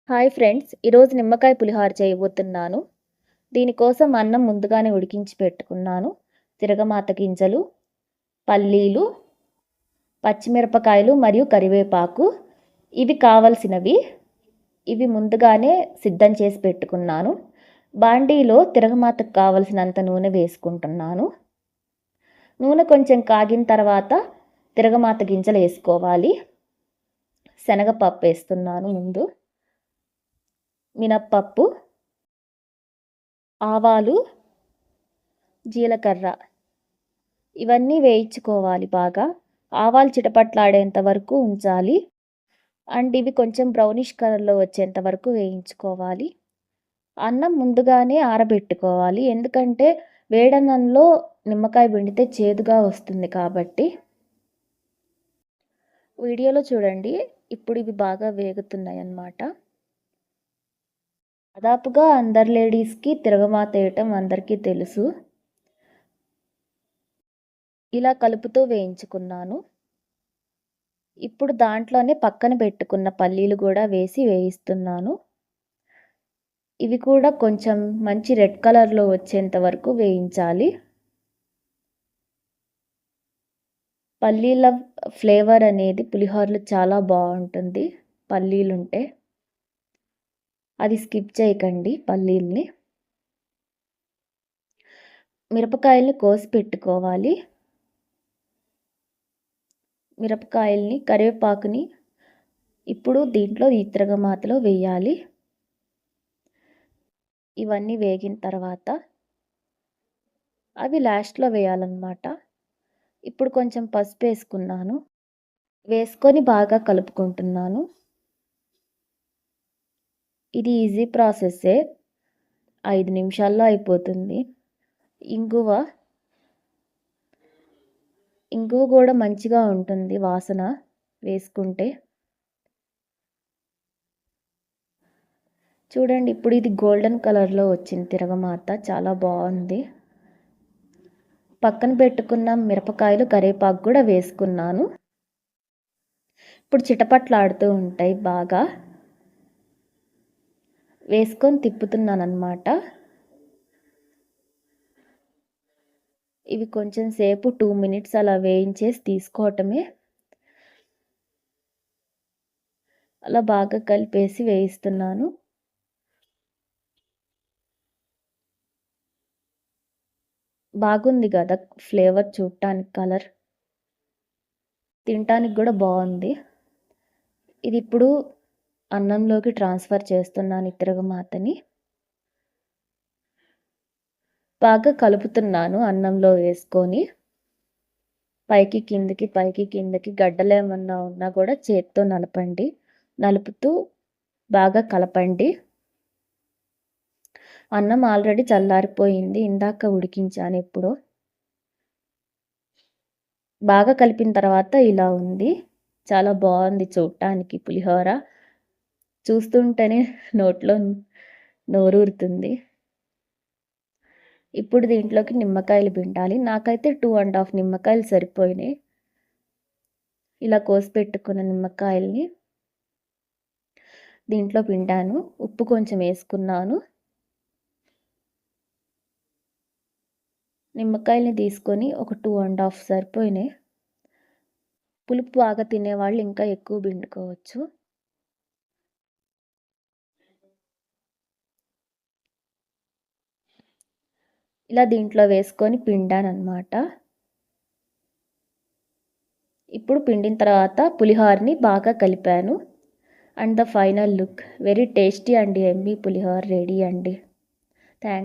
Hi friends, ఈరోజు నిమ్మకాయ పులిహోర చేయబోతున్నాను. దీనికోసం అన్నం ముందుగానే ఉడికించి పెట్టుకున్నాను. తిరగమాత గింజలు, పల్లీలు, పచ్చిమిరపకాయలు మరియు కరివేపాకు ఇవి కావలసినవి. ఇవి ముందుగానే సిద్ధం చేసి పెట్టుకున్నాను. బాండీలో తిరగమాతకు కావలసినంత నూనె వేసుకుంటున్నాను. నూనె కొంచెం కాగిన తర్వాత తిరగమాత గింజలు వేసుకోవాలి. శనగపప్పు వేస్తున్నాను ముందు, మినప్పప్పు, ఆవాలు, జీలకర్ర ఇవన్నీ వేయించుకోవాలి బాగా. ఆవాలు చిటపట్లాడేంత వరకు ఉంచాలి. అండ్ ఇవి కొంచెం బ్రౌనిష్ కలర్లో వచ్చేంత వరకు వేయించుకోవాలి. అన్నం ముందుగానే ఆరబెట్టుకోవాలి, ఎందుకంటే వేడన్నంలో నిమ్మకాయ పిండితే చేదుగా వస్తుంది కాబట్టి. వీడియోలో చూడండి, ఇప్పుడు ఇవి బాగా వేగుతున్నాయి అన్నమాట. దాదాపుగా అందరు లేడీస్కి తిరగమాత వేయటం అందరికీ తెలుసు. ఇలా కలుపుతూ వేయించుకున్నాను. ఇప్పుడు దాంట్లోనే పక్కన పెట్టుకున్న పల్లీలు కూడా వేసి వేయిస్తున్నాను. ఇవి కూడా కొంచెం మంచి రెడ్ కలర్లో వచ్చేంత వరకు వేయించాలి. పల్లీల ఫ్లేవర్ అనేది పులిహోరలో చాలా బాగుంటుంది పల్లీలుంటే. అది స్కిప్ చేయకండి పల్లీల్ని. మిరపకాయల్ని కోసి పెట్టుకోవాలి. మిరపకాయల్ని, కరివేపాకుని ఇప్పుడు దీంట్లో ఈ తిరగమాతలో వేయాలి. ఇవన్నీ వేగిన తర్వాత అవి లాస్ట్లో వేయాలన్నమాట. ఇప్పుడు కొంచెం పసుపు వేసుకున్నాను. వేసుకొని బాగా కలుపుకుంటున్నాను. ఇది ఈజీ ప్రాసెస్సే, 5 నిమిషాల్లో అయిపోతుంది. ఇంగువ కూడా మంచిగా ఉంటుంది వాసన వేసుకుంటే. చూడండి, ఇప్పుడు ఇది గోల్డెన్ కలర్లో వచ్చింది తిరగమాత, చాలా బాగుంది. పక్కన పెట్టుకున్న మిరపకాయలు, కరివేపాకు కూడా వేసుకున్నాను. ఇప్పుడు చిటపట్లాడుతూ ఉంటాయి బాగా. వేసుకొని తిప్పుతున్నాను అన్నమాట. ఇవి కొంచెం సేపు 2 మినిట్స్ అలా వేయించేసి తీసుకోవటమే. అలా బాగా కలిపేసి వేయిస్తున్నాను. బాగుంది కదా ఫ్లేవర్, చూడటానికి కలర్, తినటానికి కూడా బాగుంది. ఇది ఇప్పుడు అన్నంలోకి ట్రాన్స్ఫర్ చేస్తున్నాను ఈ తిరగమాతని. బాగా కలుపుతున్నాను అన్నంలో వేసుకొని. పైకి కిందకి గడ్డలు ఏమన్నా ఉన్నా కూడా చేత్తో నలపండి. నలుపుతూ బాగా కలపండి. అన్నం ఆల్రెడీ చల్లారిపోయింది, ఇందాక ఉడికించాను ఎప్పుడో. బాగా కలిపిన తర్వాత ఇలా ఉంది. చాలా బాగుంది చూడటానికి పులిహోర. చూస్తుంటేనే నోట్లో నోరూరుతుంది. ఇప్పుడు దీంట్లోకి నిమ్మకాయలు పిండాలి. నాకైతే 2½ నిమ్మకాయలు సరిపోయినాయి. ఇలా కోసి పెట్టుకున్న నిమ్మకాయల్ని దీంట్లో పిండాను. ఉప్పు కొంచెం వేసుకున్నాను. నిమ్మకాయల్ని తీసుకొని ఒక 2½ సరిపోయినాయి. పులుపు బాగా తినేవాళ్ళు ఇంకా ఎక్కువ పిండుకోవచ్చు. ఇలా దీంట్లో వేసుకొని పిండాను అన్నమాట. ఇప్పుడు పిండిన తర్వాత పులిహోరని బాగా కలిపాను. And the final look, very tasty and yummy pulihora ready అండి.